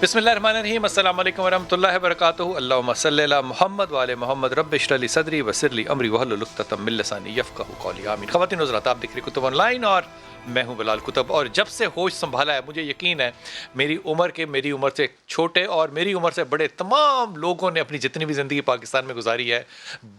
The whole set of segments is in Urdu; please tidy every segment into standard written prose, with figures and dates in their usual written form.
بسم اللہ الرحمن الرحیم، السلام علیکم ورحمۃ اللہ وبرکاتہ۔ اللہم صلی علی محمد وعلی محمد، رب اشرح لی صدری ویسر لی امری واحلل عقدۃ من لسانی یفقہوا قولی، آمین۔ خواتین و حضرات، آپ دیکھ رہے کتب آن لائن اور میں ہوں بلال کتب، اور جب سے ہوش سنبھالا ہے مجھے یقین ہے میری عمر سے چھوٹے اور میری عمر سے بڑے تمام لوگوں نے اپنی جتنی بھی زندگی پاکستان میں گزاری ہے،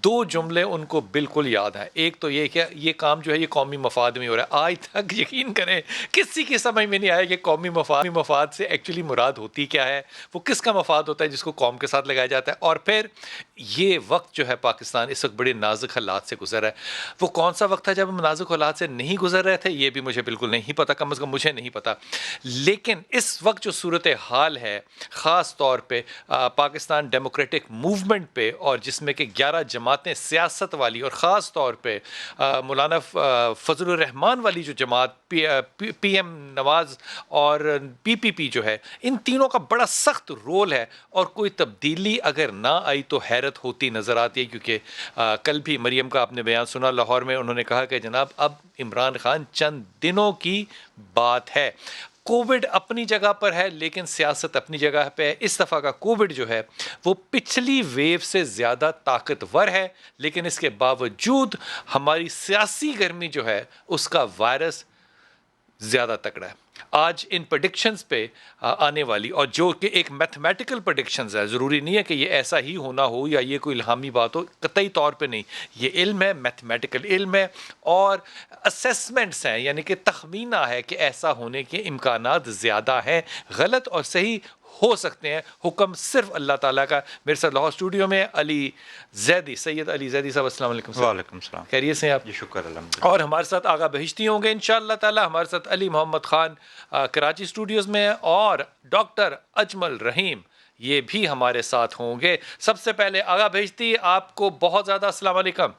دو جملے ان کو بالکل یاد ہیں۔ ایک تو یہ کہ یہ کام جو ہے یہ قومی مفاد میں ہو رہا ہے۔ آج تک یقین کریں کسی کی سمجھ میں نہیں آیا کہ قومی مفاد سے ایکچولی مراد ہوتی کیا ہے، وہ کس کا مفاد ہوتا ہے جس کو قوم کے ساتھ لگایا جاتا ہے۔ اور پھر یہ وقت جو ہے پاکستان اس وقت بڑے نازک حالات سے گزر رہا ہے۔ وہ کون سا وقت تھا جب ہم نازک حالات سے نہیں گزر رہے تھے، یہ بھی مجھے بالکل نہیں پتا، کم از کم مجھے نہیں پتا۔ لیکن اس وقت جو صورتحال ہے خاص طور پہ پاکستان ڈیموکریٹک موومنٹ پہ، اور جس میں کہ 11 جماعتیں سیاست والی اور خاص طور پہ مولانا فضل الرحمان والی جو جماعت پی ایم نواز اور پی پی پی جو ہے، ان تینوں کا بڑا سخت رول ہے، اور کوئی تبدیلی اگر نہ آئی تو حیرت ہوتی نظر آتی ہے۔ کیونکہ کل بھی مریم کا آپ نے بیان سنا لاہور میں، انہوں نے کہا کہ جناب اب عمران خان چند دنوں کی بات ہے۔ کووڈ اپنی جگہ پر ہے لیکن سیاست اپنی جگہ پہ ہے۔ اس دفعہ کا کووڈ جو ہے وہ پچھلی ویو سے زیادہ طاقتور ہے، لیکن اس کے باوجود ہماری سیاسی گرمی جو ہے اس کا وائرس زیادہ تکڑا ہے۔ آج ان پریڈکشنز پہ آنے والی، اور جو کہ ایک میتھمیٹیکل پریڈکشنز ہے، ضروری نہیں ہے کہ یہ ایسا ہی ہونا ہو یا یہ کوئی الہامی بات ہو، قطعی طور پہ نہیں، یہ علم ہے، میتھمیٹیکل علم ہے، اور اسیسمنٹس ہیں، یعنی کہ تخمینہ ہے کہ ایسا ہونے کے امکانات زیادہ ہیں۔ غلط اور صحیح ہو سکتے ہیں، حکم صرف اللہ تعالیٰ کا۔ میرے ساتھ لاہور اسٹوڈیو میں سید علی زیدی صاحب، السلام علیکم صاحب۔ وعلیکم السلام۔ خیریت سے ہیں آپ؟ جی شکر الحمد۔ اور ہمارے ساتھ آغا بہشتی ہوں گے انشاءاللہ تعالی، ہمارے ساتھ علی محمد خان کراچی اسٹوڈیوز میں، اور ڈاکٹر اجمل رحیم یہ بھی ہمارے ساتھ ہوں گے۔ سب سے پہلے آغا بہشتی، آپ کو بہت زیادہ السلام علیکم۔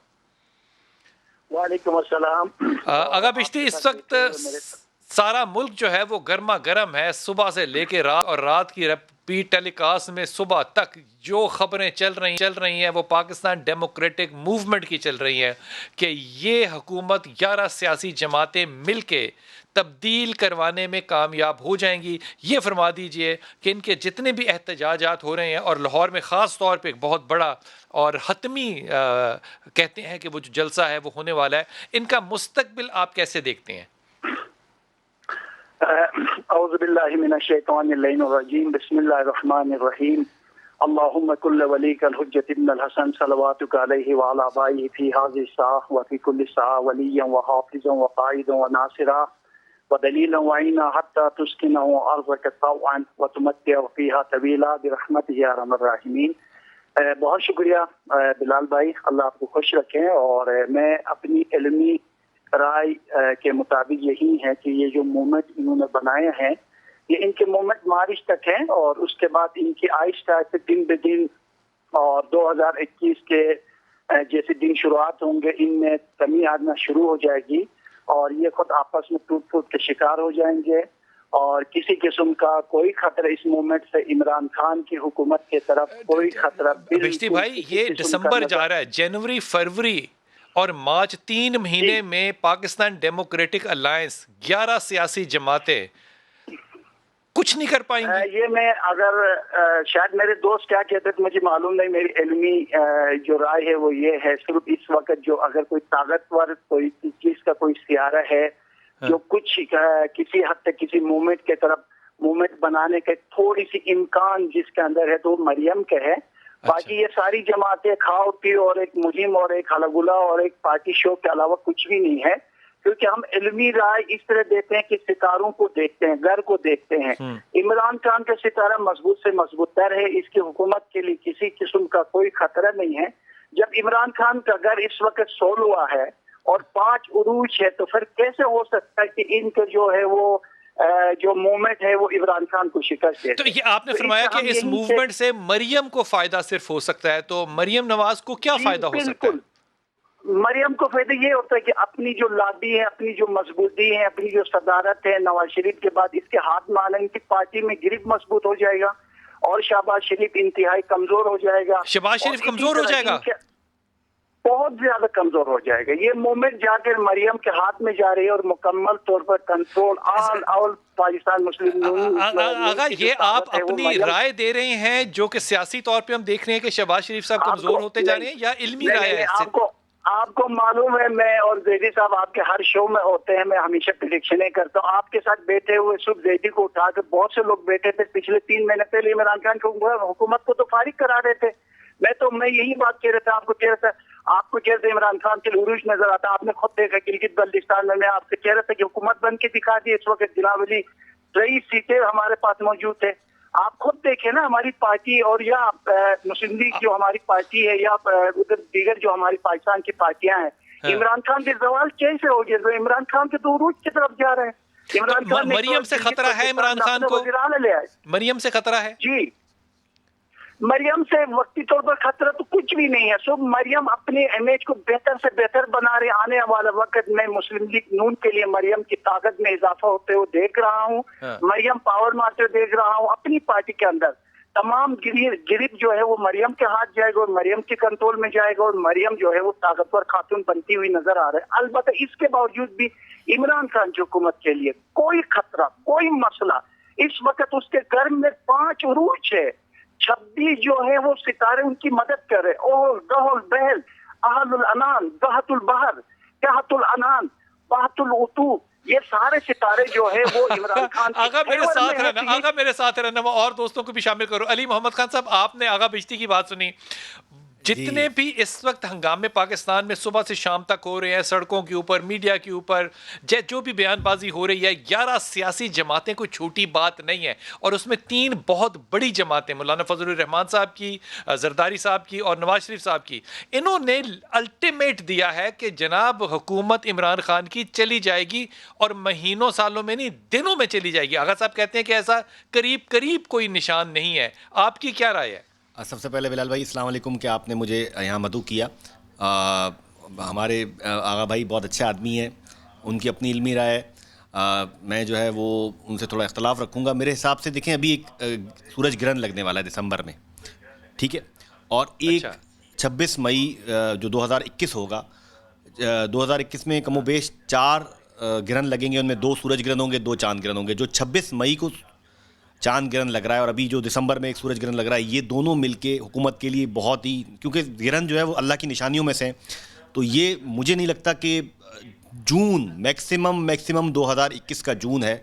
وعلیکم السلام۔ آغا بہشتی، اس وقت سارا ملک جو ہے وہ گرما گرم ہے، صبح سے لے کے رات، اور رات کی ریپیٹ ٹیلی کاسٹ میں صبح تک جو خبریں چل رہی ہیں وہ پاکستان ڈیموکریٹک موومنٹ کی چل رہی ہیں کہ یہ حکومت 11 سیاسی جماعتیں مل کے تبدیل کروانے میں کامیاب ہو جائیں گی۔ یہ فرما دیجئے کہ ان کے جتنے بھی احتجاجات ہو رہے ہیں، اور لاہور میں خاص طور پہ ایک بہت بڑا اور حتمی کہتے ہیں کہ وہ جو جلسہ ہے وہ ہونے والا ہے، ان کا مستقبل آپ کیسے دیکھتے ہیں؟ اعوذ باللہ من الشیطان اللعین الرجیم، بسم اللہ الرحمن الرحیم۔ اللہم کل ولیک الحجۃ ابن الحسن صلواتک علیہ وعلی آبائہ فی ہذہ الساعۃ وفی کل ساعۃ ولیا وحافظا وقائدا وناصرا ودلیلا وعینا حتی تسکنہ ارضک طوعا وتمتع فیہا طویلا برحمتہ یا ارحم الراحمین۔ بہت شکریہ بلال بھائی، اللہ آپ کو خوش رکھیں۔ اور میں اپنی علمی رائے کے مطابق یہی ہے کہ یہ جو موومنٹ انہوں نے بنائے ہیں، یہ ان کے موومنٹ مارچ تک ہیں، اور اس کے بعد ان کی آہستہ آہستہ دن بہ دن، اور 2021 کے جیسے دن شروعات ہوں گے ان میں کمی آنا شروع ہو جائے گی، اور یہ خود آپس میں ٹوٹ پھوٹ کے شکار ہو جائیں گے، اور کسی قسم کا کوئی خطرہ اس موومنٹ سے عمران خان کی حکومت کی طرف کوئی خطرہ بہشتی بھائی، یہ دسمبر جا رہا ہے، جنوری، فروری اور مارچ، 3 مہینے میں پاکستان ڈیموکریٹک الائنس 11 سیاسی جماعتیں کچھ نہیں کر پائیں گی۔ یہ میں اگر شاید میرے دوست کیا کہتے تھے مجھے معلوم نہیں، میری علمی جو رائے ہے وہ یہ ہے، صرف اس وقت جو اگر کوئی طاقتور کوئی چیز کا کوئی سیارہ ہے جو کچھ کسی حد تک کسی موومنٹ کے طرف موومنٹ بنانے کے تھوڑی سی امکان جس کے اندر ہے، تو مریم کا ہے۔ باقی یہ ساری جماعتیں کھاؤ پیو اور ایک مہم اور ایک ہلا گلا اور ایک پارٹی شو کے علاوہ کچھ بھی نہیں ہے، کیونکہ ہم علمی رائے اس طرح دیتے ہیں کہ ستاروں کو دیکھتے ہیں، گھر کو دیکھتے ہیں۔ عمران خان کا ستارہ مضبوط سے مضبوط تر ہے، اس کی حکومت کے لیے کسی قسم کا کوئی خطرہ نہیں ہے۔ جب عمران خان کا گھر اس وقت سول ہوا ہے اور 5 عروج ہے، تو پھر کیسے ہو سکتا ہے کہ ان کا جو ہے وہ جو موومنٹ ہے وہ عمران خان کو شکست دے؟ تو یہ آپ نے فرمایا کہ اس موومنٹ سے مریم کو فائدہ صرف ہو سکتا ہے، تو مریم نواز کو کیا فائدہ ہو سکتا ہے؟ مریم کو فائدہ یہ ہوتا ہے کہ اپنی جو لابی ہے، اپنی جو مضبوطی ہے، اپنی جو صدارت ہے نواز شریف کے بعد، اس کے ہاتھ میں آنے کی پارٹی میں گرپ مضبوط ہو جائے گا، اور شہباز شریف انتہائی کمزور ہو جائے گا۔ شہباز شریف کمزور ہو جائے گا؟ بہت زیادہ کمزور ہو جائے گا. یہ مومنٹ جا کر مریم کے ہاتھ میں جا رہی ہے اور مکمل طور پر کنٹرول آل پاکستان مسلم. آغا یہ آپ اپنی رائے دے رہے ہیں جو کہ سیاسی طور پہ ہم دیکھ رہے ہیں کہ شہباز شریف صاحب کمزور ہوتے جا رہے ہیں، یا علمی رائے ہے؟ آپ کو معلوم ہے میں اور زیدی صاحب آپ کے ہر شو میں ہوتے ہیں، میں ہمیشہ پریڈکشنیں کرتا ہوں. آپ کے ساتھ بیٹھے ہوئے صبح زیدی کو اٹھا کے بہت سے لوگ بیٹھے تھے پچھلے 3 مہینے پہلے عمران خان کو حکومت کو تو فارغ کرا رہے تھے. میں یہی بات کہہ رہا تھا، آپ کو کہہ رہا تھا آپ کو جیسے عمران خان کے عروج نظر آتا. آپ نے خود دیکھا گلگت بلتستان میں آپ سے کہہ رہا تھا کہ حکومت بن کے دکھا دی. اس وقت جناب علی 23 سیٹیں ہمارے پاس موجود تھے. آپ خود دیکھیں نا ہماری پارٹی اور یا مسلم لیگ جو ہماری پارٹی ہے یا ادھر دیگر جو ہماری پاکستان کی پارٹیاں ہیں، عمران خان کے زوال کیسے ہو گئے؟ عمران خان کے تو عروج کی طرف جا رہے ہیں. عمران خان مریم سے خطرہ ہے عمران خان کو؟ مریم سے خطرہ ہے؟ جی مریم سے وقتی طور پر خطرہ تو کچھ بھی نہیں ہے. سب مریم اپنے امیج کو بہتر سے بہتر بنا رہے. آنے والے وقت میں مسلم لیگ نون کے لیے مریم کی طاقت میں اضافہ ہوتے ہوئے دیکھ رہا ہوں. مریم پاور مارتے دیکھ رہا ہوں. اپنی پارٹی کے اندر تمام گریب جو ہے وہ مریم کے ہاتھ جائے گا اور مریم کے کنٹرول میں جائے گا اور مریم جو ہے وہ طاقتور خاتون بنتی ہوئی نظر آ رہا ہے. البتہ اس کے باوجود بھی عمران خان کی حکومت کے لیے کوئی خطرہ کوئی مسئلہ اس وقت اس کے گھر میں 5 عروج ہے. 26 جو ہے وہ ستارے ان کی مدد کر رہے. اوہ گہل بہل اہل الانان گہت البحر کہت الانان بہت العطو، یہ سارے ستارے جو ہے وہ عمران خان آغا میرے ساتھ رہنا اور دوستوں کو بھی شامل کرو. علی محمد خان صاحب، آپ نے آغا بشتی کی بات سنی. جتنے بھی اس وقت ہنگامے پاکستان میں صبح سے شام تک ہو رہے ہیں، سڑکوں کے اوپر، میڈیا کے اوپر جو بھی بیان بازی ہو رہی ہے، 11 سیاسی جماعتیں کوئی چھوٹی بات نہیں ہے، اور اس میں 3 بہت بڑی جماعتیں، مولانا فضل الرحمان صاحب کی، زرداری صاحب کی اور نواز شریف صاحب کی، انہوں نے الٹیمیٹ دیا ہے کہ جناب حکومت عمران خان کی چلی جائے گی اور مہینوں سالوں میں نہیں دنوں میں چلی جائے گی. آغا صاحب کہتے ہیں کہ ایسا قریب کوئی نشان نہیں ہے. آپ کی کیا رائے ہے؟ سب سے پہلے بلال بھائی السلام علیکم کہ آپ نے مجھے یہاں مدعو کیا. ہمارے آغا بھائی بہت اچھے آدمی ہیں، ان کی اپنی علمی رائے. میں جو ہے وہ ان سے تھوڑا اختلاف رکھوں گا. میرے حساب سے دیکھیں ابھی ایک سورج گرہن لگنے والا ہے دسمبر میں، ٹھیک ہے، اور ایک 26 مئی جو 2021 ہوگا. 2021 میں کم و بیش 4 گرہن لگیں گے، ان میں 2 سورج گرہن ہوں گے، 2 چاند گرہن ہوں گے. جو 26 مئی کو چاند گرہن لگ رہا ہے اور ابھی جو دسمبر میں ایک سورج گرہن لگ رہا ہے، یہ دونوں مل کے حکومت کے لیے بہت ہی، کیونکہ گرہن جو ہے وہ اللہ کی نشانیوں میں سے ہیں، تو یہ مجھے نہیں لگتا کہ جون میکسیمم 2021 کا جون ہے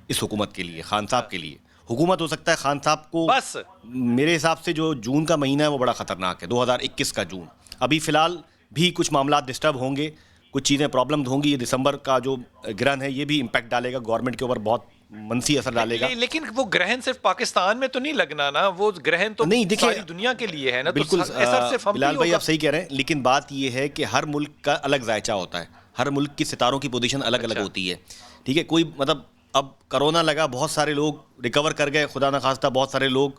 اس حکومت کے لیے، خان صاحب کے لیے. حکومت ہو سکتا ہے خان صاحب کو، بس میرے حساب سے جو جون کا مہینہ ہے وہ بڑا خطرناک ہے، 2021 کا جون. ابھی فی الحال بھی کچھ معاملات ڈسٹرب ہوں گے، کچھ چیزیں پرابلم ہوں گی. یہ دسمبر کا جو گرہن ہے یہ بھی امپیکٹ ڈالے گا گورنمنٹ کے اوپر، بہت منفی اثر ڈالے گا. لیکن وہ گرہن صرف پاکستان میں تو نہیں لگنا نا، وہ گرہن تو ساری دنیا کے لیے ہے نا. بالکل بلال بھائی آپ صحیح کہہ رہے ہیں، لیکن بات یہ ہے کہ ہر ملک کا الگ ذائچہ ہوتا ہے، ہر ملک کی ستاروں کی پوزیشن الگ الگ ہوتی ہے، ٹھیک ہے. کوئی مطلب اب کرونا لگا، بہت سارے لوگ ریکور کر گئے، خدا نخواستہ بہت سارے لوگ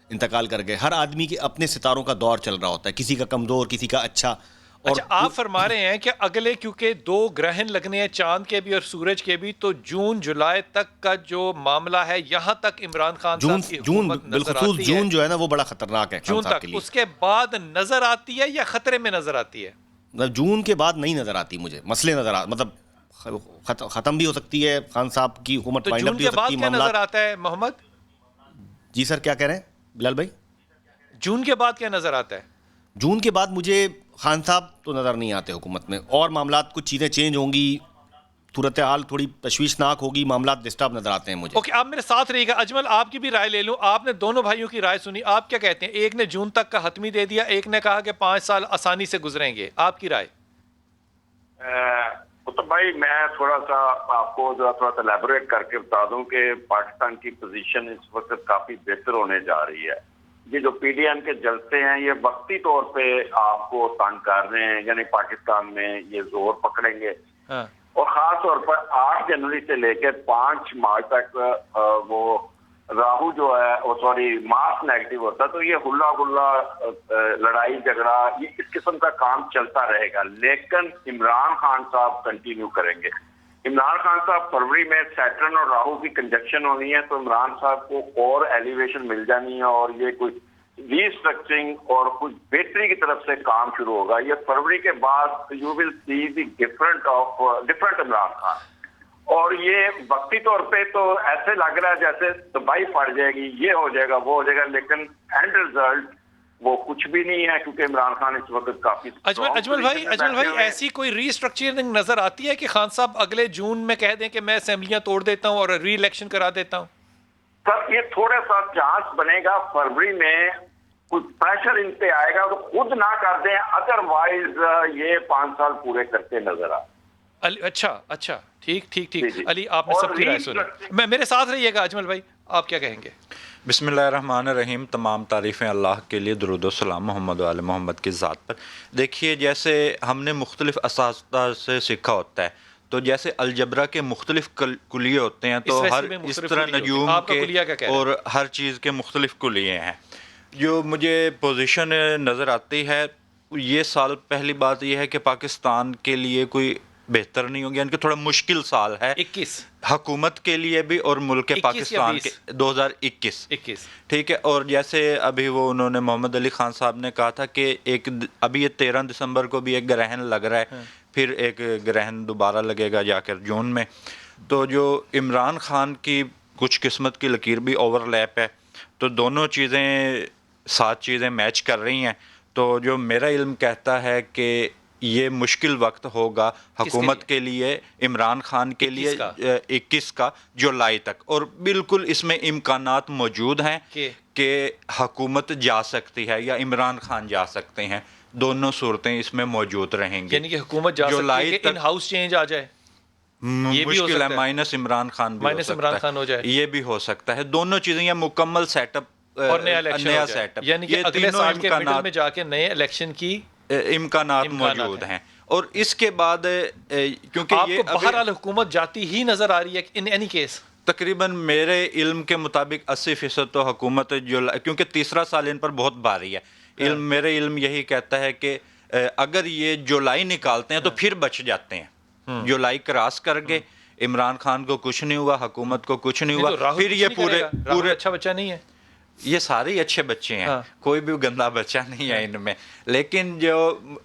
انتقال کر گئے. ہر آدمی کے اپنے ستاروں کا دور چل رہا ہوتا ہے، کسی کا کمزور، کسی کا اچھا. اچھا، آپ فرما رہے ہیں کہ اگلے کیونکہ 2 گرہن لگنے ہیں، چاند کے بھی اور سورج کے بھی، تو جون جولائی تک کا جو معاملہ ہے یہاں تک عمران خان صاحب کی حکومت نظر آتی ہے. جون جو ہے نا وہ بڑا خطرناک ہے جون تک. اس کے بعد نظر آتی ہے یا خطرے میں نظر آتی ہے؟ جون کے بعد نہیں نظر آتی مجھے، مسئلے نظر آتے، مطلب ختم بھی ہو سکتی ہے خان صاحب کی حکومت، تو جون کے بعد کیا نظر آتا ہے محمد جی؟ سر کیا کہہ رہے ہیں بلال بھائی؟ جون کے بعد کیا نظر آتا ہے؟ جون کے بعد مجھے خان صاحب تو نظر نہیں آتے حکومت میں، اور معاملات کچھ چیزیں چینج ہوں گی، صورتحال تھوڑی تشویشناک ہوگی، معاملات ڈسٹرب نظر آتے ہیں مجھے. اوکے، آپ میرے ساتھ رہیے گا. اجمل، آپ کی بھی رائے لے لوں. آپ نے دونوں بھائیوں کی رائے سنی، آپ کیا کہتے ہیں؟ ایک نے جون تک کا حتمی دے دیا، ایک نے کہا کہ 5 سال آسانی سے گزریں گے. آپ کی رائے؟ قطب بھائی، میں تھوڑا سا آپ کو تھوڑا سا ایلیبوریٹ کر کے بتا دوں کہ پاکستان کی پوزیشن اس وقت کافی بہتر ہونے جا رہی ہے. یہ جو پی ڈی ایم کے جلسے ہیں یہ وقتی طور پہ آپ کو تنگ کر رہے ہیں، یعنی پاکستان میں یہ زور پکڑیں گے، اور خاص طور پر 8 جنوری سے لے کے 5 مارچ تک وہ راہو جو ہے ماس نیگیٹو ہوتا ہے، تو یہ ہلا گلا لڑائی جھگڑا یہ اس قسم کا کام چلتا رہے گا. لیکن عمران خان صاحب کنٹینیو کریں گے. عمران خان صاحب فروری میں سیٹرن اور راہو کی کنجکشن ہونی ہے، تو عمران صاحب کو اور ایلیویشن مل جانی ہے، اور یہ کوئی ری اسٹرکچرنگ اور کچھ بہتری کی طرف سے کام شروع ہوگا. یہ فروری کے بعد you will see the different Imran Khan. اور یہ وقتی طور پہ تو ایسے لگ رہا ہے جیسے تباہی پڑ جائے گی, یہ ہو جائے گا, وہ ہو جائے گا, لیکن اینڈ ریزلٹ وہ کچھ بھی نہیں ہے, کیونکہ عمران خان اس وقت کافی اجمل بھائی ایسی کوئی ری اسٹرکچرنگ نظر آتی ہے کہ خان صاحب اگلے جون میں کہہ دیں کہ میں اسمبلیاں توڑ دیتا ہوں اور ری الیکشن کرا دیتا ہوں؟ سر یہ تھوڑا سا چانس بنے گا فروری میں, کچھ پریشر ان پہ آئے گا تو خود نہ کر دیں, ادر وائز یہ 5 سال پورے کرتے نظر آ. اچھا ٹھیک جی. علی آپ نے سب کی رائے سنی, میں میرے ساتھ رہیے گا. اجمل بھائی آپ کیا کہیں گے؟ بسم اللہ الرحمن الرحیم. تمام تعریفیں اللہ کے لیے, درود و سلام محمد و آل محمد کی ذات پر. دیکھیے جیسے ہم نے مختلف اساتذہ سے سیکھا ہوتا ہے, تو جیسے الجبرا کے مختلف کلیے ہوتے ہیں, تو ہر اس طرح نجوم کے اور ہر چیز کے مختلف کلیے ہیں. جو مجھے پوزیشن نظر آتی ہے, یہ سال پہلی بات یہ ہے کہ پاکستان کے لیے کوئی بہتر نہیں ہوگی, یعنی کہ تھوڑا مشکل سال ہے 21 حکومت کے لیے بھی اور ملک پاکستان کے 2021. ٹھیک ہے. اور جیسے ابھی وہ انہوں نے محمد علی خان صاحب نے کہا تھا کہ ابھی یہ 13 دسمبر کو بھی ایک گرہن لگ رہا ہے, پھر ایک گرہن دوبارہ لگے گا جا کر جون میں. تو جو عمران خان کی کچھ قسمت کی لکیر بھی اوور لیپ ہے, تو دونوں چیزیں 7 چیزیں میچ کر رہی ہیں. تو جو میرا علم کہتا ہے کہ یہ مشکل وقت ہوگا حکومت کے لیے, عمران خان کے لیے 21 کا جولائی تک, اور بالکل اس میں امکانات موجود ہیں کہ حکومت جا سکتی ہے یا عمران خان جا سکتے ہیں. دونوں صورتیں اس میں موجود رہیں گی, یعنی کہ حکومت جا سکتی ہے کہ ان ہاؤس چینج آ جائے, مشکل ہے, مائنس عمران خان ہو جائے, یہ بھی ہو سکتا ہے. دونوں چیزیں یا مکمل سیٹ اپ اور نیا سیٹ اپ, یعنی کہ اگلے سال کے مڈل میں جا کے نئے الیکشن کی امکانات موجود ہیں. اور اس کے بعد کیونکہ آپ کو بہرحال حکومت جاتی ہی نظر آ رہی ہے ان اینی کیس, تقریباً میرے علم کے مطابق 80% تو حکومت کیونکہ تیسرا سال ان پر بہت بھاری ہے. میرے علم یہی کہتا ہے کہ اگر یہ جولائی نکالتے ہیں تو پھر بچ جاتے ہیں. جولائی کراس کر گئے, عمران خان کو کچھ نہیں ہوا, حکومت کو کچھ نہیں ہوا, پھر یہ پورے اچھا بچہ نہیں ہے. یہ سارے ہی اچھے بچے ہیں, کوئی بھی گندا بچہ نہیں ہے ان میں. لیکن جو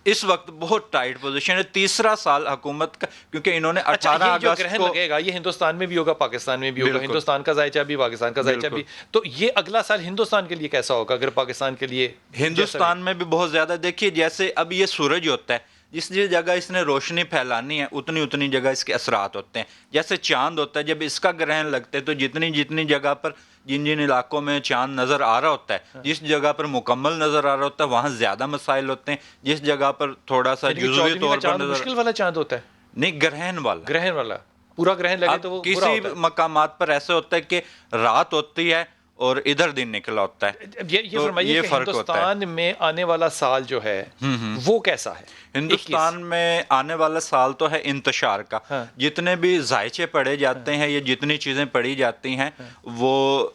اس وقت بہت ٹائٹ پوزیشن ہے, تیسرا سال حکومت کا, کیونکہ انہوں نے 18 اگست کو لگے گا, یہ ہندوستان میں بھی ہوگا, پاکستان میں بھی ہوگا, ہندوستان کا ذائچہ بھی, پاکستان کا ذائچہ بھی, تو یہ اگلا سال ہندوستان کے لیے کیسا ہوگا اگر پاکستان کے لیے؟ ہندوستان میں بھی بہت زیادہ. دیکھیے جیسے اب یہ سورج ہوتا ہے, جس جگہ اس نے روشنی پھیلانی ہے اتنی جگہ اس کے اثرات ہوتے ہیں. جیسے چاند ہوتا ہے, جب اس کا گرہن لگتے ہے تو جتنی جگہ پر جن علاقوں میں چاند نظر آ رہا ہوتا ہے, جس جگہ پر مکمل نظر آ رہا ہوتا ہے وہاں زیادہ مسائل ہوتے ہیں. جس جگہ پر تھوڑا سا جزوی طور پر مشکل والا چاند ہوتا ہے, نہیں گرہن والا پورا گرہن لگے تو وہ کسی مقامات پر ایسے ہوتا ہے کہ رات ہوتی ہے اور ادھر دن نکلا ہوتا ہے. یہ فرمائیے کہ ہندوستان میں آنے والا سال جو ہے وہ کیسا ہے؟ ہندوستان میں آنے والا سال تو ہے انتشار کا. جتنے بھی ذائچے پڑھے جاتے ہیں یا جتنی چیزیں پڑھی جاتی ہیں وہ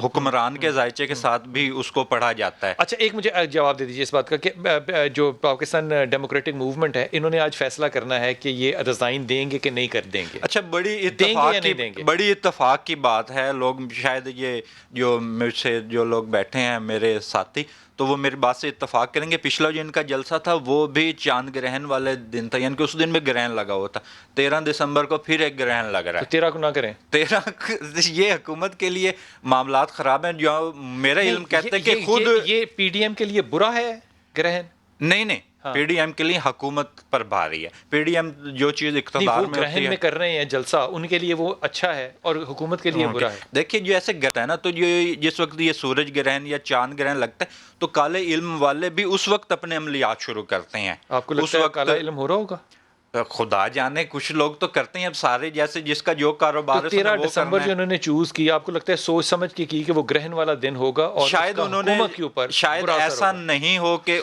حکمران کے ذائچے کے ساتھ بھی اس کو پڑھا جاتا ہے. اچھا ایک مجھے جواب دے دیجیے اس بات کا کہ جو پاکستان ڈیموکریٹک موومنٹ ہے, انہوں نے آج فیصلہ کرنا ہے کہ یہ ریزائن دیں گے کہ نہیں کر دیں گے. اچھا بڑی اتفاق کی بات ہے. لوگ شاید یہ جو مجھ سے جو لوگ بیٹھے ہیں میرے ساتھی, تو وہ میری بات سے اتفاق کریں گے. پچھلا جو ان کا جلسہ تھا وہ بھی چاند گرہن والے دن تھا, یعنی کہ اس دن میں گرہن لگا ہوا تھا. 13 دسمبر کو پھر ایک گرہن لگ رہا ہے. 13 کو نہ کریں. 13 یہ حکومت کے لیے معاملات خراب ہیں. جو میرا علم کہتا ہے کہ خود یہ پی ڈی ایم کے لیے برا ہے گرہن. نہیں پی ڈی ایم کے لیے حکومت پر بھاری ہے. پی ڈی ایم جو چیز اقتدار میں گرہن میں کر رہے ہیں جلسہ, ان کے لیے وہ اچھا ہے اور حکومت کے لیے برا ہے. دیکھیے جو ایسے گرتا ہے نا, تو جس وقت یہ سورج گرہن یا چاند گرہن لگتا ہے تو کالے علم والے بھی اس وقت اپنے عملیات شروع کرتے ہیں. آپ کو لگتا ہے کالا علم ہو رہا ہوگا؟ خدا جانے, کچھ لوگ تو کرتے ہیں. اب سارے جیسے جس کا جو کاروبار ہے 13 دسمبر جو انہوں نے چوز کیا, آپ کو لگتا ہے سوچ سمجھ کے کی کہ وہ گرہن والا دن ہوگا اور شاید انہوں نے شاید ایسا نہیں ہو کہ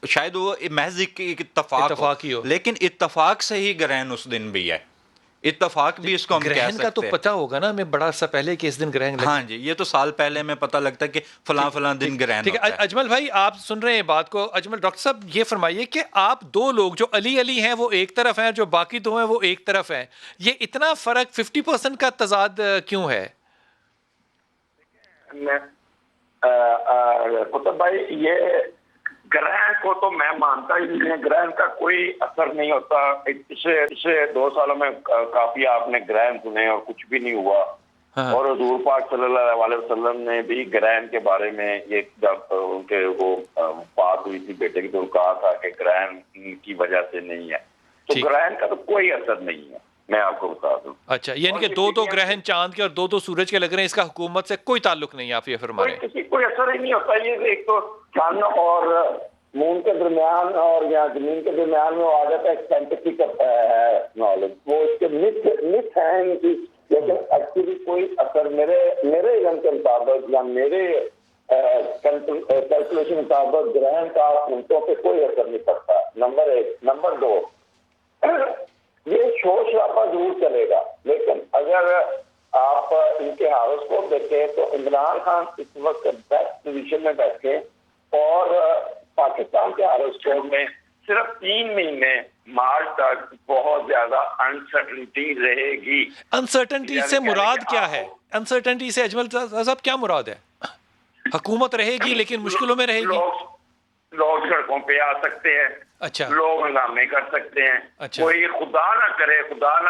شاید وہ محض اتفاق ہو, لیکن اتفاق سے ہی گرہن اس دن بھی ہے. اتفاق بھی اس کو ہم کہہ سکتے ہیں. گرہن کا تو پتہ ہوگا نا ہمیں بڑا سا پہلے کہ اس دن گرہن لگے. ہاں جی, یہ تو سال پہلے میں پتہ لگتا ہے کہ فلاں دن گرہن ہوتا ہے. اجمل بھائی آپ سن رہے ہیں بات کو. اجمل ڈاکٹر صاحب یہ فرمائیے کہ آپ دو لوگ جو علی ہیں وہ ایک طرف ہیں, جو باقی دو ہیں وہ ایک طرف ہیں, یہ اتنا فرق 50% کا تضاد کیوں ہے؟ قطب بھائی یہ گرہن کو تو میں مانتا ہی نہیں ہے، گرہن کا کوئی اثر نہیں ہوتا. پچھلے 2 سالوں میں کافی آپ نے گرہن سنے اور کچھ بھی نہیں ہوا. اور حضور پاک صلی اللہ علیہ وسلم نے بھی گرہن کے بارے میں یہ جب ان کے وہ بات ہوئی تھی بیٹے کی تو کہا تھا کہ گرہن کی وجہ سے نہیں ہے. تو گرہن کا تو کوئی اثر نہیں ہے، میں آپ کو بتا دوں. اچھا، یعنی کہ 2 گرہن چاند کے اور 2 سورج کے لگ رہے ہیں، اس کا حکومت سے کوئی تعلق نہیں، آپ یہ فرما رہے ہیں؟ کسی کوئی اثر ہی نہیں ہوتا. یہ ایک تو چاند اور مون کے درمیان اور یا زمین کے درمیان میں آ جاتا ہے ایک سائنٹیفک نالج، وہ اس کے مت ہیں لیکن ایکچولی کوئی اثر میرے علم کے مطابق یا میرے کیلکولیشن کے مطابق گرہن کا منٹوں پہ کوئی اثر نہیں پڑتا. نمبر 1. نمبر 2، یہ شور شرابہ ضرور چلے گا، لیکن اگر آپ ان کے ہاروسکوپ دیکھیں تو عمران خان اس وقت بیسٹ پوزیشن میں بیٹھے اور پاکستان کے ہاروسکوپ میں صرف 3 مہینے مارچ تک بہت زیادہ انسرٹنٹی رہے گی. انسرٹنٹی سے مراد کیا ہے؟ انسرٹنٹی سے اجمل صاحب کیا مراد ہے؟ حکومت رہے گی لیکن مشکلوں میں رہے گی. لوگ سڑکوں پہ آ سکتے ہیں. اچھا. لوگ ہنگامے کر سکتے ہیں. اچھا. کوئی خدا نہ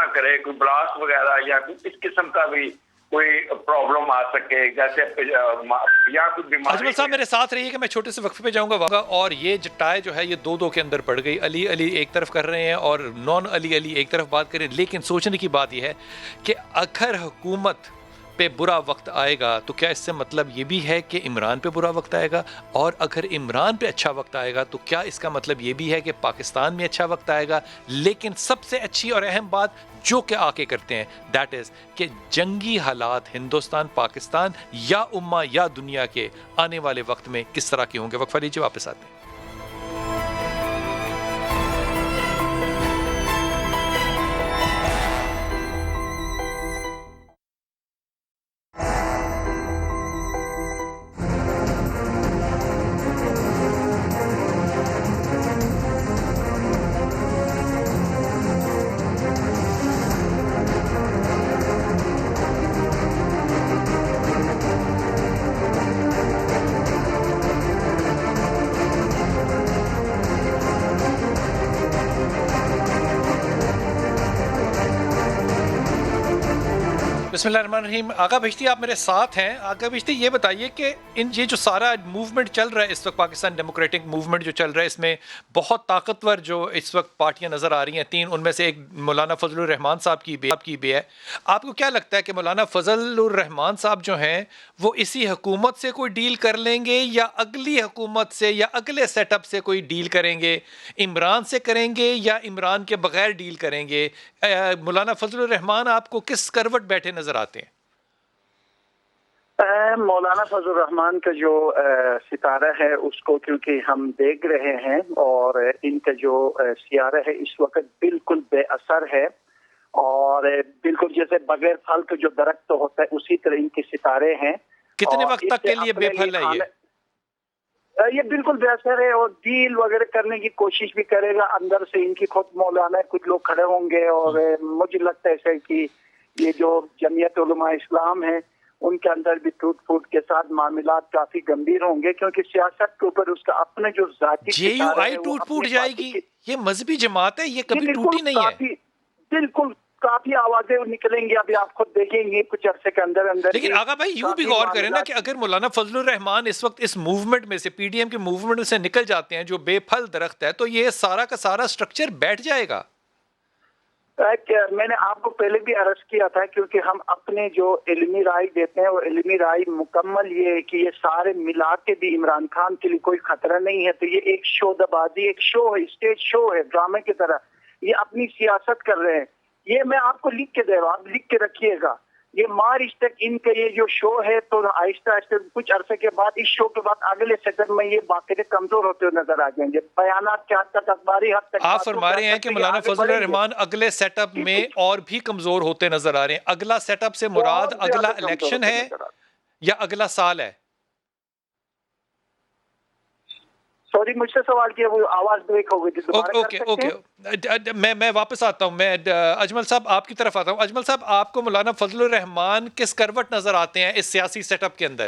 کرے کوئی بلاسٹ وغیرہ یا اس قسم کا بھی کوئی پرابلم آ سکے، جیسے یا کوئی بیماری. اجمل صاحب میرے ساتھ رہیے کہ میں چھوٹے سے وقفے پہ جاؤں گا. اور یہ ٹائی جو ہے یہ 2 کے اندر پڑ گئی. علی ایک طرف کر رہے ہیں اور نان علی ایک طرف بات کریں. لیکن سوچنے کی بات یہ ہے کہ اگر حکومت پہ برا وقت آئے گا تو کیا اس سے مطلب یہ بھی ہے کہ عمران پہ برا وقت آئے گا؟ اور اگر عمران پہ اچھا وقت آئے گا تو کیا اس کا مطلب یہ بھی ہے کہ پاکستان میں اچھا وقت آئے گا؟ لیکن سب سے اچھی اور اہم بات جو کہ آ کے کرتے ہیں دیٹ از کہ جنگی حالات ہندوستان، پاکستان یا امہ یا دنیا کے آنے والے وقت میں کس طرح کے ہوں گے. وقفہ لیجیے، واپس آتے ہیں. بسم اللہ الرحمن الرحیم. آقا بھشتی آپ میرے ساتھ ہیں. آقا بھشتی یہ بتائیے کہ یہ جو سارا موومنٹ چل رہا ہے اس وقت، پاکستان ڈیموکریٹک موومنٹ جو چل رہا ہے، اس میں بہت طاقتور جو اس وقت پارٹیاں نظر آ رہی ہیں 3، ان میں سے ایک مولانا فضل الرحمان صاحب کی بھی ہے. آپ کو کیا لگتا ہے کہ مولانا فضل الرحمان صاحب جو ہیں وہ اسی حکومت سے کوئی ڈیل کر لیں گے یا اگلی حکومت سے یا اگلے سیٹ اپ سے کوئی ڈیل کریں گے؟ عمران سے کریں گے یا عمران کے بغیر ڈیل کریں گے؟ مولانا فضل الرحمان آپ کو کس کروٹ بیٹھے نظر آتے ہیں؟ مولانا فضل الرحمان کا جو ستارہ ہے اس کو کیونکہ ہم دیکھ رہے ہیں، اور ان کا جو سیارہ ہے اس وقت بالکل بے اثر ہے، اور بالکل جیسے بغیر پھل کا جو درخت ہوتا ہے اسی طرح ان کے ستارے ہیں. کتنے وقت تک کے لیے بے پھل ہے یہ بالکل بے اثر ہے، اور ڈیل وغیرہ کرنے کی کوشش بھی کرے گا. اندر سے ان کی خود مولانا کچھ لوگ کھڑے ہوں گے، اور مجھے لگتا ہے کہ یہ جو جمعیت علماء اسلام ہے ان کے اندر بھی ٹوٹ پھوٹ کے ساتھ معاملات کافی گمبھیر ہوں گے، کیونکہ سیاست کے اوپر اس کا اپنا جو ذاتی JUI ٹوٹ پھوٹ جائے گی. یہ مذہبی جماعت ہے، یہ کبھی ٹوٹی نہیں ہے. بالکل کافی آوازیں نکلیں گی، ابھی آپ خود دیکھیں گے کچھ عرصے کے اندر. لیکن آقا بھائی یوں بھی غور کریں نا کہ اگر مولانا فضل الرحمان اس وقت اس موومنٹ میں سے PDM کے موومنٹ سے نکل جاتے ہیں جو بے پھل درخت ہے، تو یہ سارا کا سارا سٹرکچر بیٹھ جائے گا. میں نے آپ کو پہلے بھی عرض کیا تھا، کیونکہ ہم اپنے جو علمی رائے دیتے ہیں وہ علمی رائے مکمل یہ ہے کہ یہ سارے ملا کے بھی عمران خان کے لیے کوئی خطرہ نہیں ہے. تو یہ ایک شو دبازی، ایک شو ہے، اسٹیج شو ہے، ڈرامے کی طرح یہ اپنی سیاست کر رہے ہیں. یہ میں آپ کو لکھ کے دے رہا ہوں، آپ لکھ کے رکھیے گا. یہ مارچ تک ان کا یہ جو شو ہے، تو آہستہ آہستہ کچھ عرصے کے بعد اس شو کے بعد اگلے سیکنڈ میں یہ باقاعدہ کمزور ہوتے ہوئے نظر آ جائیں گے. بیانات کے حد تک، اخباری حد تک آپ فرما رہے ہیں کہ مولانا فضل الرحمان اگلے سیٹ اپ میں اور بھی کمزور ہوتے نظر آ رہے ہیں. اگلا سیٹ اپ سے مراد اگلا الیکشن ہے یا اگلا سال ہے؟ سوری مجھ سے سوال کیا، وہ آواز بریک ہو گئی تھی. اوکے میں واپس آتا ہوں. میں اجمل صاحب آپ کی طرف آتا ہوں. اجمل صاحب آپ کو مولانا فضل الرحمان کس کروٹ نظر آتے ہیں اس سیاسی سیٹ اپ کے اندر؟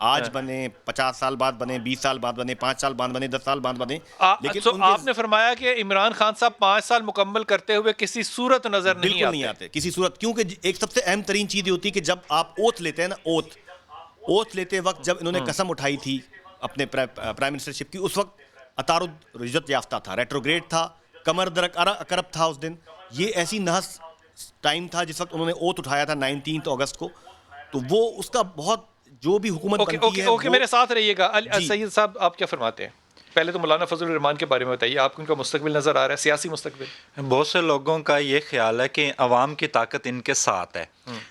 آج بنے، 50 سال بعد بنے، 20 سال بعد بنے، 5 سال بعد بنے، 10 سال بعد بنے، لیکن آپ نے فرمایا کہ عمران خان صاحب 5 سال مکمل کرتے ہوئے کسی صورت نظر نہیں آتے کسی صورت. کیونکہ ایک سب سے اہم ترین چیز یہ ہوتی ہے کہ جب آپ اوتھ لیتے ہیں نا، اوتھ لیتے وقت جب انہوں نے قسم اٹھائی تھی اپنے پرائم منسٹرشپ کی، اس وقت عطارد رجت یافتہ تھا، ریٹروگریڈ تھا، کمر درک اکرب تھا اس دن. یہ ایسی نحس ٹائم تھا جس وقت انہوں نے اوتھ اٹھایا تھا 19 اگست کو. تو وہ اس کا بہت جو بھی حکومت بنتی ہے. اوکے میرے ساتھ رہیے گا. سید صاحب آپ کیا فرماتے ہیں؟ پہلے تو مولانا فضل الرحمان کے بارے میں بتائیے، آپ کو ان کا مستقبل نظر آ رہا ہے، سیاسی مستقبل؟ بہت سے لوگوں کا یہ خیال ہے کہ عوام کی طاقت ان کے ساتھ ہے،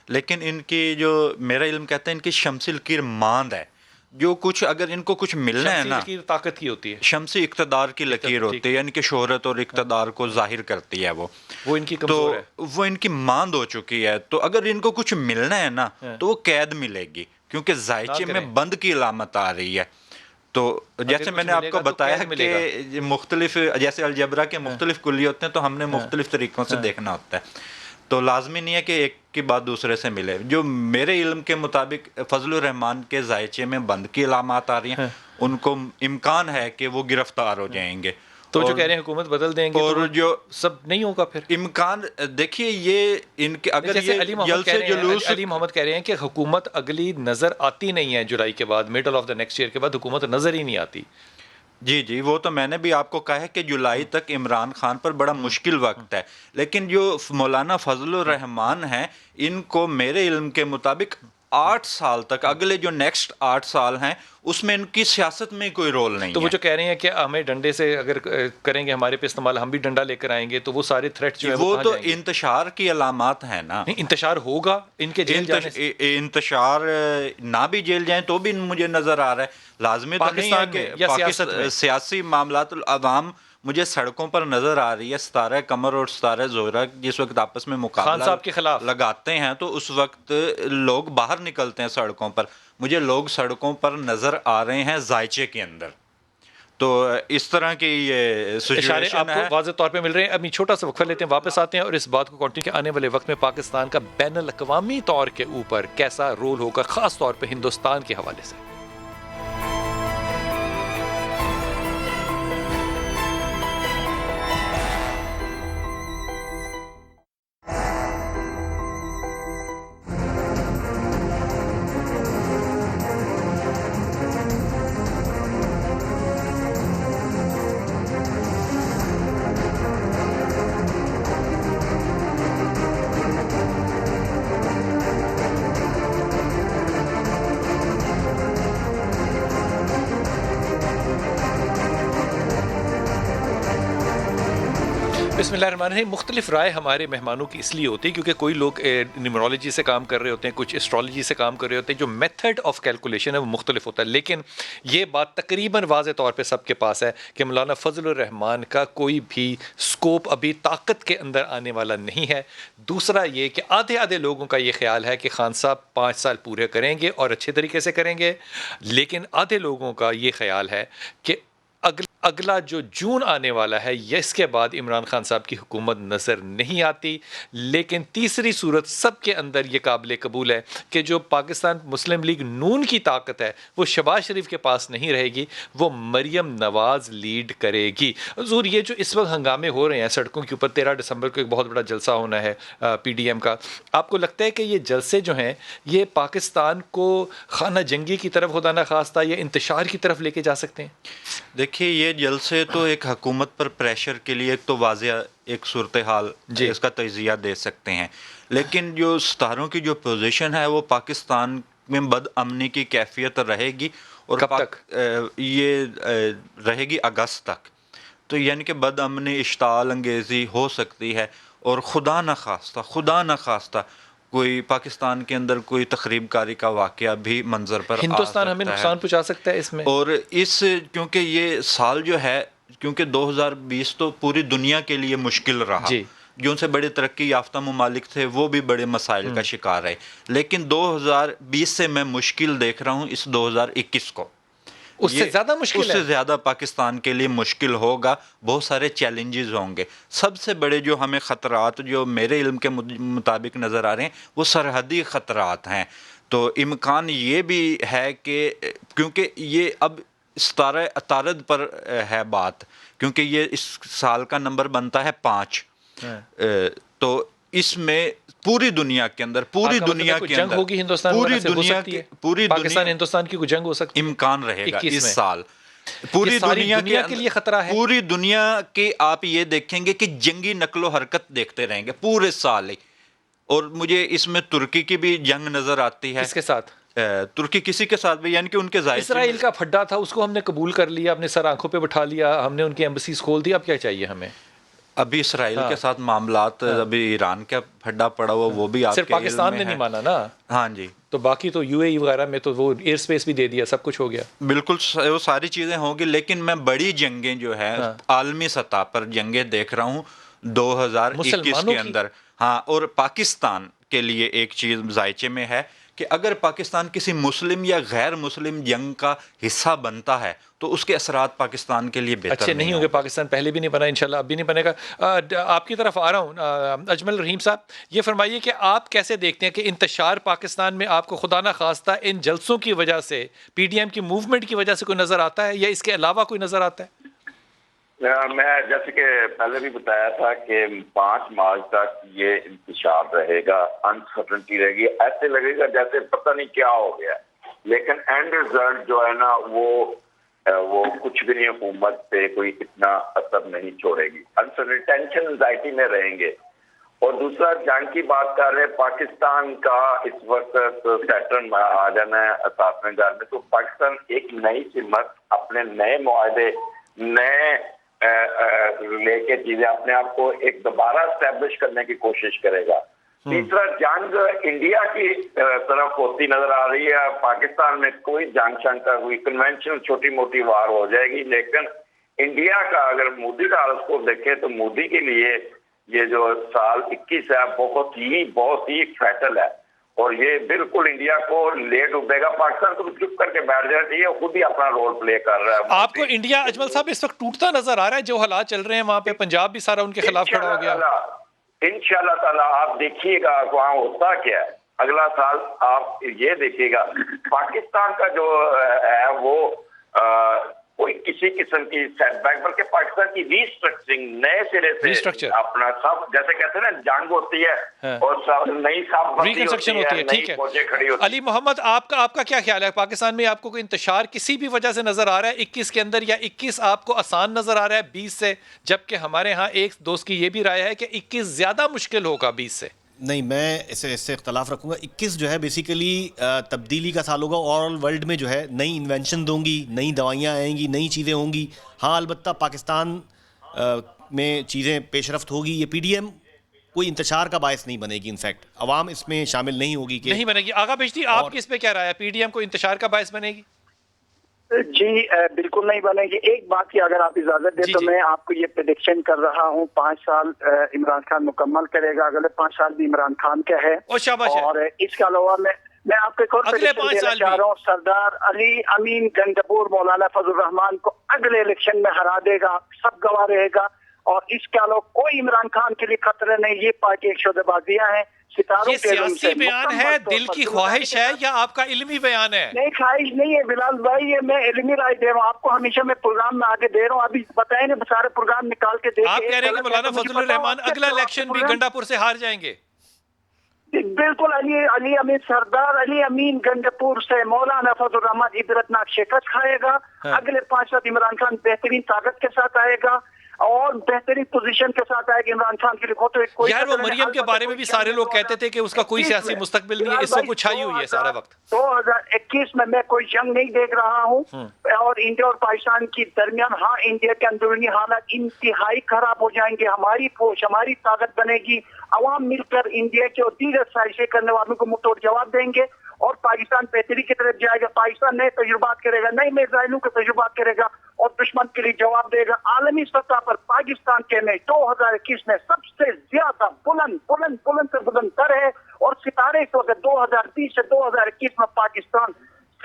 لیکن ان کی جو میرا علم کہتا ہے ان کی شمسی لکیر ماند ہے. جو کچھ اگر ان کو کچھ ملنا ہے نا، لکیر طاقت کی ہوتی ہے، شمسی اقتدار کی لکیر ہوتی ہے، یعنی کہ شہرت اور اقتدار کو ظاہر کرتی ہے وہ ان کی کمزور ہے، وہ ان کی ماند ہو چکی ہے. تو اگر ان کو کچھ ملنا ہے نا تو وہ قید ملے گی، کیونکہ ذائچے میں بند کی علامت آ رہی ہے. تو جیسے میں نے آپ کو بتایا کہ مختلف، جیسے الجبرا کے مختلف کلیے ہوتے ہیں تو ہم نے مختلف طریقوں سے دیکھنا ہوتا ہے. تو لازمی نہیں ہے کہ ایک کی بات دوسرے سے ملے. جو میرے علم کے مطابق فضل الرحمان کے ذائچے میں بند کی علامات آ رہی ہیں، ان کو امکان ہے کہ وہ گرفتار ہو جائیں گے. تو جو کہہ رہے ہیں حکومت بدل دیں گے، اور جو سب نہیں ہوگا پھر امکان دیکھیے یہ ان کے اگر یہ علی محمد کہہ رہے ہیں کہ حکومت اگلی نظر آتی نہیں ہے جولائی کے بعد، middle of the next year کے بعد حکومت نظر ہی نہیں آتی. جی وہ تو میں نے بھی آپ کو کہا ہے کہ جولائی تک عمران خان پر بڑا مشکل وقت ہے. لیکن جو مولانا فضل الرحمان ہیں، ان کو میرے علم کے مطابق 8 سال تک، اگلے جو نیکسٹ 8 سال ہیں اس میں ان کی سیاست میں کوئی رول نہیں ہے. تو وہ جو کہہ رہے ہیں کہ ہمیں ڈنڈے سے اگر کریں گے ہمارے پہ استعمال، ہم بھی ڈنڈا لے کر آئیں گے، تو وہ سارے تھریٹ جو ہے وہ تو انتشار کی علامات ہیں نا. انتشار ہوگا ان کے جیل جانے سے، انتشار نہ بھی جیل جائیں تو بھی مجھے نظر آ رہا ہے. لازمی تو نہیں ہے کہ سیاسی معاملات عوام مجھے سڑکوں پر نظر آ رہی ہے. ستارہ قمر اور ستارہ زہرہ جس وقت آپس میں مقابلہ صاحب کے خلاف لگاتے ہیں تو اس وقت لوگ باہر نکلتے ہیں سڑکوں پر. مجھے لوگ سڑکوں پر نظر آ رہے ہیں ذائچے کے اندر. تو اس طرح کی یہ سچویشن آپ کو واضح طور پہ مل رہے ہیں. ابھی چھوٹا سا وقفہ لیتے ہیں، واپس آتے ہیں اور اس بات کو کنٹینیو کہ آنے والے وقت میں پاکستان کا بین الاقوامی طور کے اوپر کیسا رول ہوگا، خاص طور پہ ہندوستان کے حوالے سے. بسم اللہ الرحمن الرحیم. مختلف رائے ہمارے مہمانوں کی اس لیے ہوتی ہے کیونکہ کوئی لوگ نیومرولوجی سے کام کر رہے ہوتے ہیں، کچھ ایسٹرالوجی سے کام کر رہے ہوتے ہیں. جو میتھڈ آف کیلکولیشن ہے وہ مختلف ہوتا ہے، لیکن یہ بات تقریباً واضح طور پہ سب کے پاس ہے کہ مولانا فضل الرحمان کا کوئی بھی سکوپ ابھی طاقت کے اندر آنے والا نہیں ہے. دوسرا یہ کہ آدھے لوگوں کا یہ خیال ہے کہ خان صاحب 5 سال پورے کریں گے اور اچھے طریقے سے کریں گے، لیکن آدھے لوگوں کا یہ خیال ہے کہ اگلا جو جون آنے والا ہے اس کے بعد عمران خان صاحب کی حکومت نظر نہیں آتی. لیکن تیسری صورت سب کے اندر یہ قابل قبول ہے کہ جو پاکستان مسلم لیگ نون کی طاقت ہے وہ شہباز شریف کے پاس نہیں رہے گی، وہ مریم نواز لیڈ کرے گی. حضور یہ جو اس وقت ہنگامے ہو رہے ہیں سڑکوں کے اوپر، 13 دسمبر کو ایک بہت بڑا جلسہ ہونا ہے پی ڈی ایم کا، آپ کو لگتا ہے کہ یہ جلسے جو ہیں یہ پاکستان کو خانہ جنگی کی طرف خدا نخواستہ یا انتشار کی طرف لے کے جا سکتے ہیں؟ دیکھیے یہ جلسے تو ایک حکومت پر پریشر کے لیے ایک تو واضح ایک صورتحال اس کا تجزیہ دے سکتے ہیں، لیکن جو ستاروں کی جو پوزیشن ہے وہ پاکستان میں بد امنی کی کیفیت رہے گی. اور کب تک یہ رہے گی؟ اگست تک. تو یعنی کہ بد امنی، اشتعال انگیزی ہو سکتی ہے، اور خدا نخواستہ کوئی پاکستان کے اندر کوئی تخریب کاری کا واقعہ بھی منظر پر ہندوستان ہمیں نقصان پہنچا سکتا ہے اس میں. اور کیونکہ یہ سال جو ہے، کیونکہ 2020 تو پوری دنیا کے لیے مشکل رہا، جو ان سے بڑے ترقی یافتہ ممالک تھے وہ بھی بڑے مسائل کا شکار رہے، لیکن 2020 سے میں مشکل دیکھ رہا ہوں اس 2021 کو. اس سے زیادہ مشکل ہے، اس سے زیادہ پاکستان کے لیے مشکل ہوگا. بہت سارے چیلنجز ہوں گے. سب سے بڑے جو ہمیں خطرات جو میرے علم کے مطابق نظر آ رہے ہیں وہ سرحدی خطرات ہیں. تو امکان یہ بھی ہے کہ کیونکہ یہ اب طارد پر ہے بات، کیونکہ یہ اس سال کا نمبر بنتا ہے 5، تو اس میں پوری دنیا کے اندر جنگ ہوگی ہندوستان پوری پاکستان ہندوستان کی کوئی جنگ ہو سکتی ہے، امکان رہے گا اس سال پوری دنیا کے لیے خطرہ ہے. پوری دنیا کے آپ یہ دیکھیں گے کہ جنگی نقل و حرکت دیکھتے رہیں گے پورے سال ہی. اور مجھے اس میں ترکی کی بھی جنگ نظر آتی ہے. کس کے ساتھ؟ ترکی کسی کے ساتھ بھی، یعنی کہ ان کے ظاہر اسرائیل کا پھڈا تھا، اس کو ہم نے قبول کر لیا، اپنے سر آنکھوں پہ بٹھا لیا، ہم نے ان کی ایمبسیز کھول دی. اب کیا چاہیے ہمیں؟ ابھی اسرائیل کے ساتھ معاملات، ابھی ایران کا پھڈا پڑا ہوا، وہ بھی آپ کے صرف پاکستان نے نہیں مانا نا. ہاں جی، تو باقی تو یو اے ای وغیرہ میں تو وہ ایئر اسپیس بھی دے دیا، سب کچھ ہو گیا. بالکل وہ ساری چیزیں ہوں گی، لیکن میں بڑی جنگیں جو ہے عالمی سطح پر جنگیں دیکھ رہا ہوں 2021 کے اندر. ہاں، اور پاکستان کے لیے ایک چیز ذائچے میں ہے کہ اگر پاکستان کسی مسلم یا غیر مسلم جنگ کا حصہ بنتا ہے تو اس کے اثرات پاکستان کے لیے بہتر اچھے نہیں ہوں گے. پاکستان پہلے بھی نہیں بنا، انشاءاللہ اب بھی نہیں بنے گا. آپ کی طرف آ رہا ہوں اجمل رحیم صاحب، یہ فرمائیے کہ آپ کیسے دیکھتے ہیں کہ انتشار پاکستان میں آپ کو خدا نہ خواستہ ان جلسوں کی وجہ سے، پی ڈی ایم کی موومنٹ کی وجہ سے کوئی نظر آتا ہے یا اس کے علاوہ کوئی نظر آتا ہے؟ میں جیسے کہ پہلے بھی بتایا تھا کہ 5 مارچ تک یہ انتشار رہے گا، انسرٹنٹی رہے گی، ایسے لگے گا جیسے پتہ نہیں کیا ہو گیا، لیکن اینڈ ریزلٹ جو ہے نا وہ کچھ بھی نہیں، حکومت پہ کوئی اتنا اثر نہیں چھوڑے گی. انسرٹنٹی، ٹینشن، انزائٹی میں رہیں گے. اور دوسرا جنگ کی بات کر رہے ہیں، پاکستان کا اس وقت سیٹرن آ جانا ہے اثاثہ جال میں، تو پاکستان ایک نئی سمت، اپنے نئے معاہدے، نئے لے کے چیزیں اپنے آپ کو ایک دوبارہ اسٹیبلش کرنے کی کوشش کرے گا. تیسرا، جنگ انڈیا کی طرف ہوتی نظر آ رہی ہے. پاکستان میں کوئی جنگ شنگ کا کوئی کنونشنل چھوٹی موٹی وار ہو جائے گی، لیکن انڈیا کا اگر مودی کا عرض کو دیکھیں تو مودی کے لیے یہ جو سال 21 ہے بہت ہی فیٹل ہے، اور یہ بالکل انڈیا کو لے ڈوبے گا. پاکستان کو چپ کر کے بیٹھ جانا چاہیے، خود ہی اپنا رول پلے کر رہا ہے. آپ کو انڈیا اجمل صاحب اس وقت ٹوٹتا نظر آ رہا ہے؟ جو حالات چل رہے ہیں وہاں پہ، پنجاب بھی سارا ان کے خلاف کھڑا ہو گیا. انشاءاللہ تعالیٰ آپ دیکھیے گا وہاں ہوتا کیا ہے. اگلا سال آپ یہ دیکھیے گا پاکستان کا جو ہے وہ کوئی کسی قسم کی سیٹ بیک، بلکہ پاکستان کی ریسٹرکچرنگ، نئے سرے سے اپنا سب، جیسے کہتے ہیں نا جنگ ہوتی ہے اور نئی سب ریکنسٹرکشن ہوتی ہے. ٹھیک ہے علی محمد، آپ کا کیا خیال ہے؟ پاکستان میں آپ کو کوئی انتشار کسی بھی وجہ سے نظر آ رہا ہے 21 کے اندر، یا 21 آپ کو آسان نظر آ رہا ہے 20 سے؟ جبکہ ہمارے ہاں ایک دوست کی یہ بھی رائے ہے کہ 21 زیادہ مشکل ہوگا 20 سے. نہیں، میں اس سے اختلاف رکھوں گا. 21 جو ہے بیسیکلی تبدیلی کا سال ہوگا. آل ورلڈ میں جو ہے نئی انوینشن ہوں گی، نئی دوائیاں آئیں گی، نئی چیزیں ہوں گی. ہاں البتہ پاکستان میں چیزیں پیش رفت ہوگی. یہ پی ڈی ایم کوئی انتشار کا باعث نہیں بنے گی. انفیکٹ عوام اس میں شامل نہیں ہوگی کہ نہیں بنے گی. آغا بھشتی، آپ کی اس پہ کیا رائے ہے؟ پی ڈی ایم کو انتشار کا باعث بنے گی؟ جی بالکل نہیں بنے گی. ایک بات کی اگر آپ اجازت دیں تو میں آپ کو یہ پریڈکشن کر رہا ہوں، 5 سال عمران خان مکمل کرے گا. اگلے 5 سال بھی عمران خان کا ہے. اور اس کے علاوہ میں آپ کو ایک اور پریڈکشن دینا چاہ رہا ہوں. سردار علی امین گنگپور مولانا فضل الرحمان کو اگلے الیکشن میں ہرا دے گا، سب گواہ رہے گا. اور اس کے علاوہ کوئی عمران خان کے لیے خطرہ نہیں. یہ پارٹی ایک شعبہ بازیاں ہیں. یہ سیاسی بیان ہے، دل کی خواہش ہے، یا آپ کا علمی بیان ہے؟ نہیں، خواہش نہیں ہے بلال بھائی، یہ میں علمی رائے دے رہا ہوں آپ کو. ہمیشہ میں پروگرام میں آگے دے رہا ہوں. ابھی بتائیں نا سارے پروگرام نکال کے آپ کہہ رہے ہیں کہ مولانا فضل الرحمان اگلا الیکشن بھی گنڈا پور سے ہار جائیں گے؟ بالکل. علی امین، سردار علی امین گنگپور سے مولانا فضل الرحمان عبرتناک شکست کھائے گا. اگلے 5 سال عمران خان بہترین طاقت کے ساتھ آئے گا اور بہترین پوزیشن کے ساتھ آئے گا. عمران خان کے لیے یار وہ مریم کے بارے میں بھی سارے لوگ کہتے تھے کہ اس کا کوئی سیاسی مستقبل نہیں ہے، اس وقت چھائی ہوئی ہے سارا وقت. 2021 میں کوئی جنگ نہیں دیکھ رہا ہوں. اور انڈیا اور پاکستان کے درمیان، ہاں انڈیا کے اندرونی حالات انتہائی خراب ہو جائیں گے. ہماری فوج، ہماری طاقت بنے گی. عوام مل کر انڈیا کے اور دیگر سازشیں کرنے والوں کو منہ توڑ جواب دیں گے اور پاکستان بہتری کی طرف جائے گا. پاکستان نئے تجربات کرے گا، نئے میزائلوں کے تجربات کرے گا اور دشمن کے لیے جواب دے گا. عالمی سطح پر پاکستان کے میچ 2021 میں سب سے زیادہ بلند تر ہے اور ستارے اس وقت 2020 سے 2021 میں پاکستان